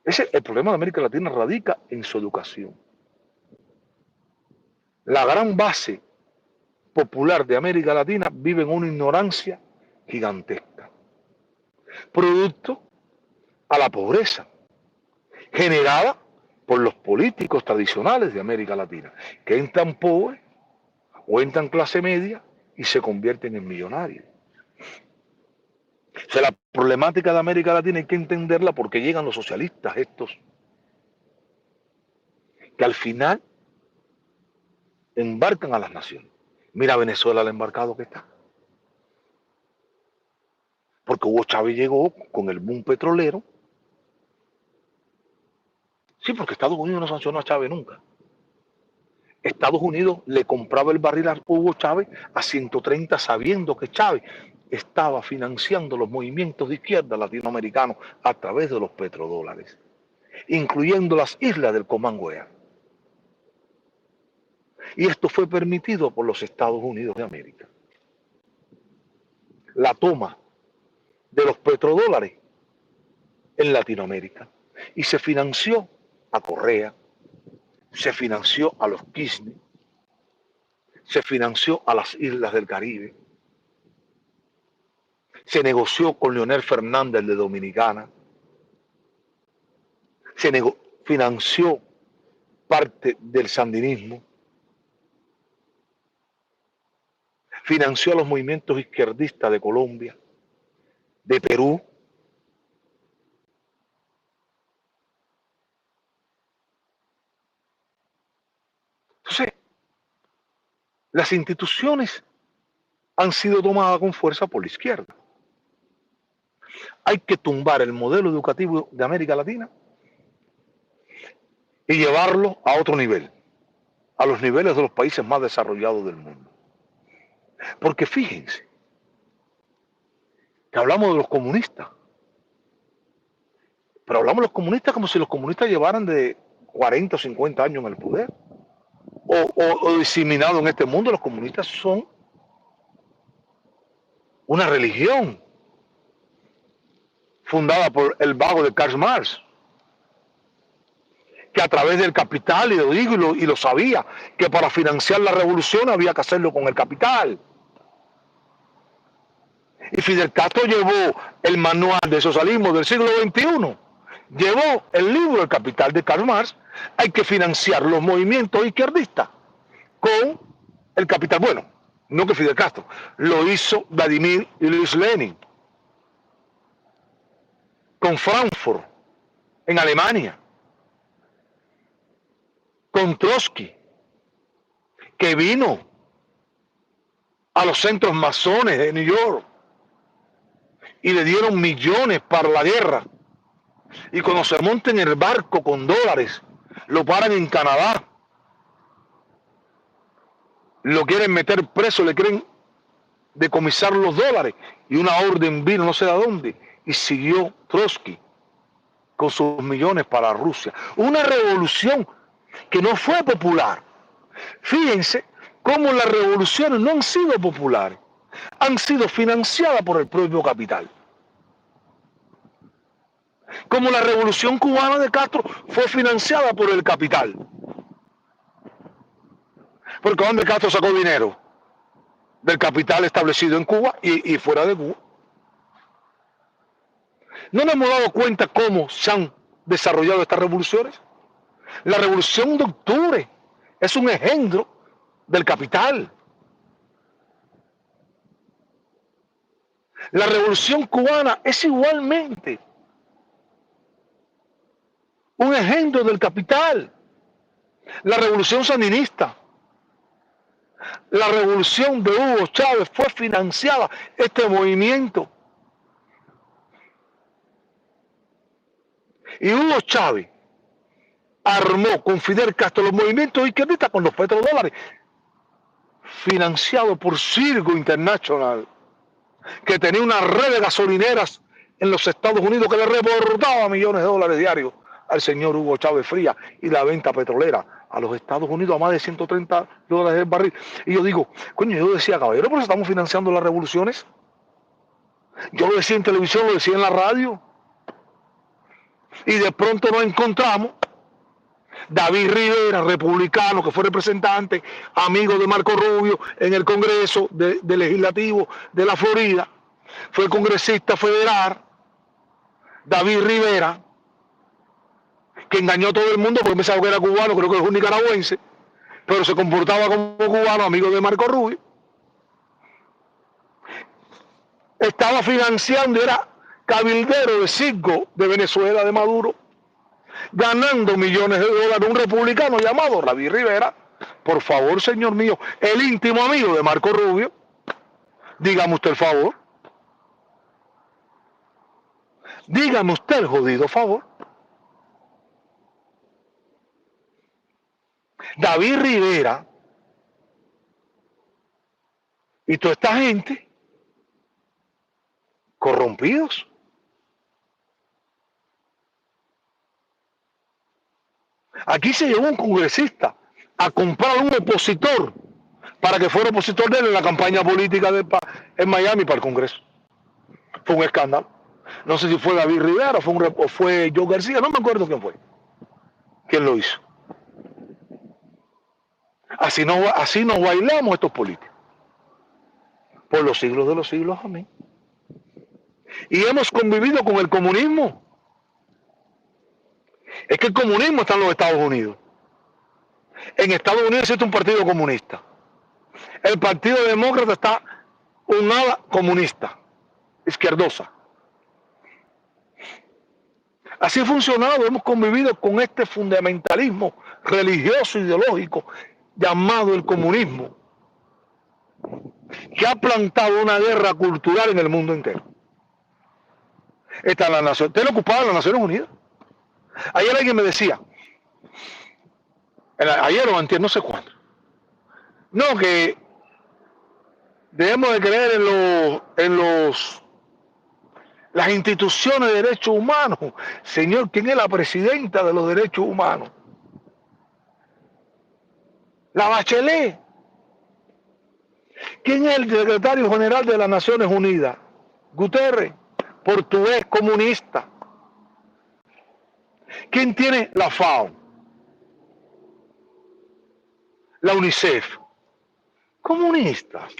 El problema de América Latina radica en su educación. La gran base popular de América Latina vive en una ignorancia gigantesca, producto a la pobreza generada por los políticos tradicionales de América Latina, que entran pobres o entran clase media y se convierten en millonarios. O sea, la problemática de América Latina hay que entenderla porque llegan los socialistas estos, que al final embarcan a las naciones. Mira Venezuela el embarcado que está. Porque Hugo Chávez llegó con el boom petrolero. Sí, porque Estados Unidos no sancionó a Chávez nunca. Estados Unidos le compraba el barril a Hugo Chávez a 130 sabiendo que Chávez estaba financiando los movimientos de izquierda latinoamericanos a través de los petrodólares, incluyendo las islas del Commonwealth Air. Y esto fue permitido por los Estados Unidos de América. La toma de los petrodólares en Latinoamérica. Y se financió a Correa, se financió a los Kirchner, se financió a las islas del Caribe, se negoció con Leonel Fernández de Dominicana, financió parte del sandinismo, financió a los movimientos izquierdistas de Colombia, de Perú. Entonces, las instituciones han sido tomadas con fuerza por la izquierda. Hay que tumbar el modelo educativo de América Latina y llevarlo a otro nivel, a los niveles de los países más desarrollados del mundo. Porque fíjense, que hablamos de los comunistas, pero hablamos de los comunistas como si los comunistas llevaran de 40 o 50 años en el poder, o diseminados en este mundo. Los comunistas son una religión fundada por el vago de Karl Marx, que a través del capital, y lo digo y lo sabía, que para financiar la revolución había que hacerlo con el capital. Y Fidel Castro llevó el manual de socialismo del siglo XXI, llevó el libro El Capital de Karl Marx. Hay que financiar los movimientos izquierdistas con el capital. Bueno, no que Fidel Castro, lo hizo Vladimir Ilich Lenin con Frankfurt en Alemania, con Trotsky, que vino a los centros masones de New York y le dieron millones para la guerra. Y cuando se monta en el barco con dólares, lo paran en Canadá, lo quieren meter preso, le quieren decomisar los dólares, y una orden vino no sé de dónde, y siguió Trotsky con sus millones para Rusia. Una revolución que no fue popular. Fíjense cómo las revoluciones no han sido populares, han sido financiadas por el propio capital. Como la revolución cubana de Castro fue financiada por el capital. Porque ¿dónde Castro sacó dinero? Del capital establecido en Cuba y fuera de Cuba. ¿No nos hemos dado cuenta cómo se han desarrollado estas revoluciones? La revolución de octubre es un engendro del capital. La revolución cubana es igualmente un engendro del capital. La revolución sandinista, la revolución de Hugo Chávez fue financiada, este movimiento. Y Hugo Chávez armó con Fidel Castro los movimientos izquierdistas con los petrodólares, financiado por Cirgo International, que tenía una red de gasolineras en los Estados Unidos que le reportaba millones de dólares diarios al señor Hugo Chávez Frías, y la venta petrolera a los Estados Unidos a más de 130 dólares el barril. Y yo digo, coño, yo decía, caballero, ¿por eso estamos financiando las revoluciones? Yo lo decía en televisión, lo decía en la radio. Y de pronto nos encontramos David Rivera, republicano, que fue representante, amigo de Marco Rubio en el Congreso de Legislativo de la Florida, fue congresista federal, David Rivera, que engañó a todo el mundo porque pensaba que era cubano, creo que es un nicaragüense, pero se comportaba como cubano, amigo de Marco Rubio. Estaba financiando, era cabildero de Citgo de Venezuela, de Maduro, ganando millones de dólares. Un republicano llamado David Rivera, por favor, señor mío, el íntimo amigo de Marco Rubio, dígame usted el favor, dígame usted el jodido favor. David Rivera y toda esta gente corrompidos. Aquí se llevó un congresista a comprar a un opositor para que fuera opositor de él en la campaña política en Miami para el Congreso. Fue un escándalo. No sé si fue David Rivera o fue Joe García, no me acuerdo quién fue. ¿Quién lo hizo? Así nos bailamos estos políticos. Por los siglos de los siglos, amén. Y hemos convivido con el comunismo. Es que el comunismo está en los Estados Unidos. En Estados Unidos existe un partido comunista. El Partido Demócrata está un ala comunista, izquierdosa. Así ha funcionado, hemos convivido con este fundamentalismo religioso ideológico llamado el comunismo, que ha plantado una guerra cultural en el mundo entero. Está la nación, usted lo ocupaba en las Naciones Unidas. Ayer alguien me decía, ayer o antes, no sé cuándo, no, que debemos de creer en las instituciones de derechos humanos. Señor, ¿quién es la presidenta de los derechos humanos? La Bachelet. ¿Quién es el secretario general de las Naciones Unidas? Guterres, portugués, comunista. ¿Quién tiene la FAO? La UNICEF. Comunistas,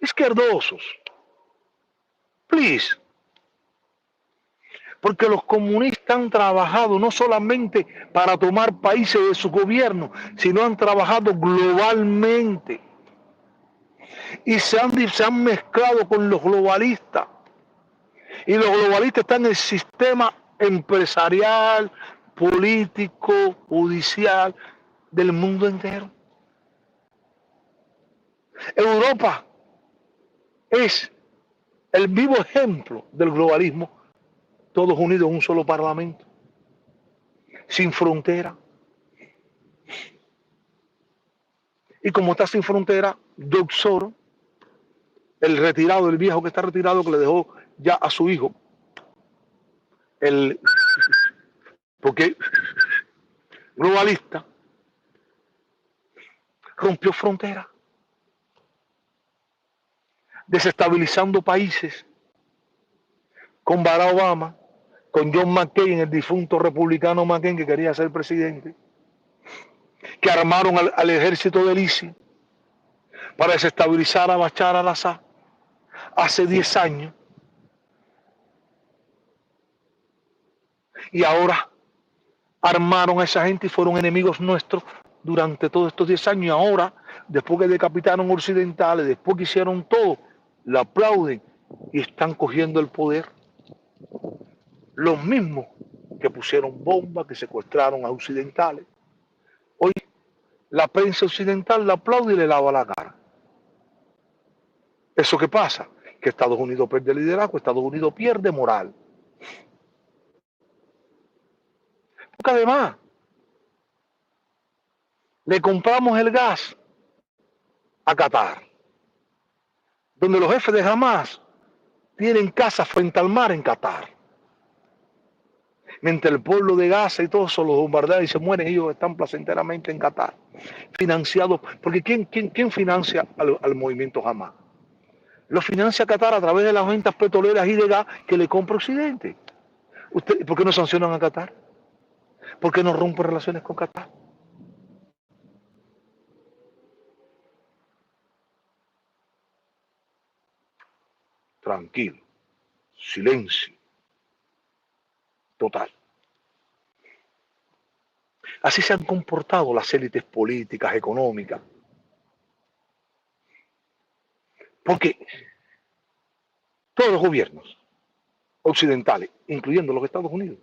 izquierdosos. Please. Porque los comunistas han trabajado no solamente para tomar países de su gobierno, sino han trabajado globalmente. Y se han mezclado con los globalistas. Y los globalistas están en el sistema empresarial, político, judicial del mundo entero. Europa es el vivo ejemplo del globalismo, todos unidos en un solo parlamento, sin frontera. Y como está sin frontera, Doug Soros, el retirado, el viejo que está retirado, que le dejó ya a su hijo, porque globalista, rompió fronteras, desestabilizando países, con Barack Obama, con John McCain, el difunto republicano McCain que quería ser presidente, que armaron al ejército del ISIS para desestabilizar a Bashar al-Assad hace 10 años. Y ahora armaron a esa gente y fueron enemigos nuestros durante todos estos 10 años. Y ahora, después que decapitaron occidentales, después que hicieron todo, la aplauden y están cogiendo el poder. Los mismos que pusieron bombas, que secuestraron a occidentales. Hoy la prensa occidental la aplaude y le lava la cara. ¿Eso qué pasa? Que Estados Unidos pierde liderazgo, Estados Unidos pierde moral. Porque además, le compramos el gas a Qatar, donde los jefes de Hamas tienen casas frente al mar en Qatar. Mientras el pueblo de Gaza y todos los bombardean y se mueren, ellos están placenteramente en Qatar, financiados. Porque ¿quién financia al movimiento Hamas? Lo financia Qatar a través de las ventas petroleras y de gas que le compra Occidente. ¿Por qué no sancionan a Qatar? ¿Por qué no rompen relaciones con Qatar? Tranquilo, silencio, total. Así se han comportado las élites políticas, económicas. Porque todos los gobiernos occidentales, incluyendo los Estados Unidos,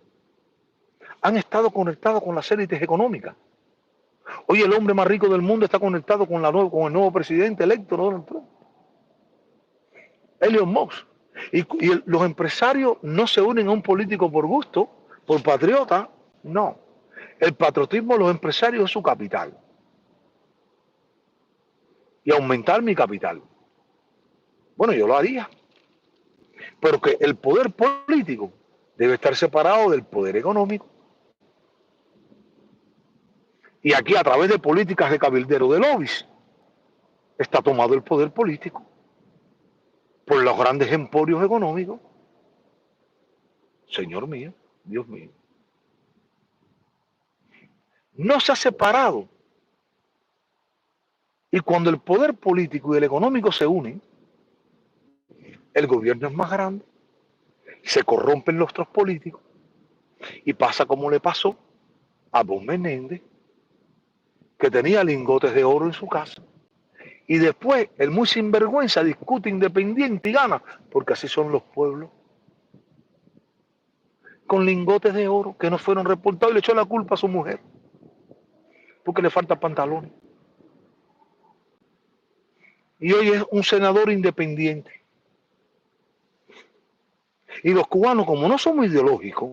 han estado conectados con las élites económicas. Hoy el hombre más rico del mundo está conectado con el nuevo presidente electo, Donald Trump, Elon Musk. Y los empresarios no se unen a un político por gusto, por patriota, no. El patriotismo de los empresarios es su capital. Y aumentar mi capital. Bueno, yo lo haría. Pero que el poder político debe estar separado del poder económico. Y aquí, a través de políticas de cabildero, de lobbies, está tomado el poder político por los grandes emporios económicos. Señor mío, Dios mío. No se ha separado. Y cuando el poder político y el económico se unen, el gobierno es más grande, se corrompen los otros políticos y pasa como le pasó a Bob Menéndez, que tenía lingotes de oro en su casa. Y después el muy sinvergüenza discute independiente y gana, porque así son los pueblos. Con lingotes de oro que no fueron reportados y le echó la culpa a su mujer, porque le falta pantalones. Y hoy es un senador independiente. Y los cubanos, como no somos ideológicos,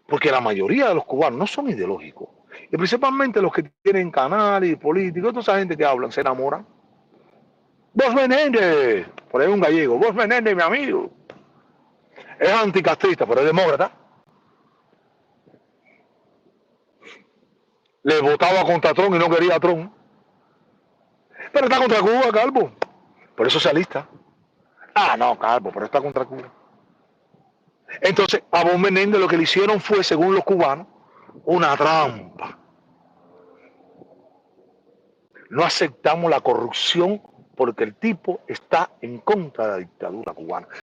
porque la mayoría de los cubanos no son ideológicos, y principalmente los que tienen canales y políticos, toda esa gente que hablan, se enamoran. Vos Menéndez, por ahí un gallego, vos Menéndez, mi amigo, es anticastrista, pero es demócrata. Le votaba contra Trump y no quería a Trump. Pero está contra Cuba, Calvo. Por eso se alista. Ah, no, Calvo, pero está contra Cuba. Entonces, a Bob Menéndez lo que le hicieron fue, según los cubanos, una trampa. No aceptamos la corrupción porque el tipo está en contra de la dictadura cubana.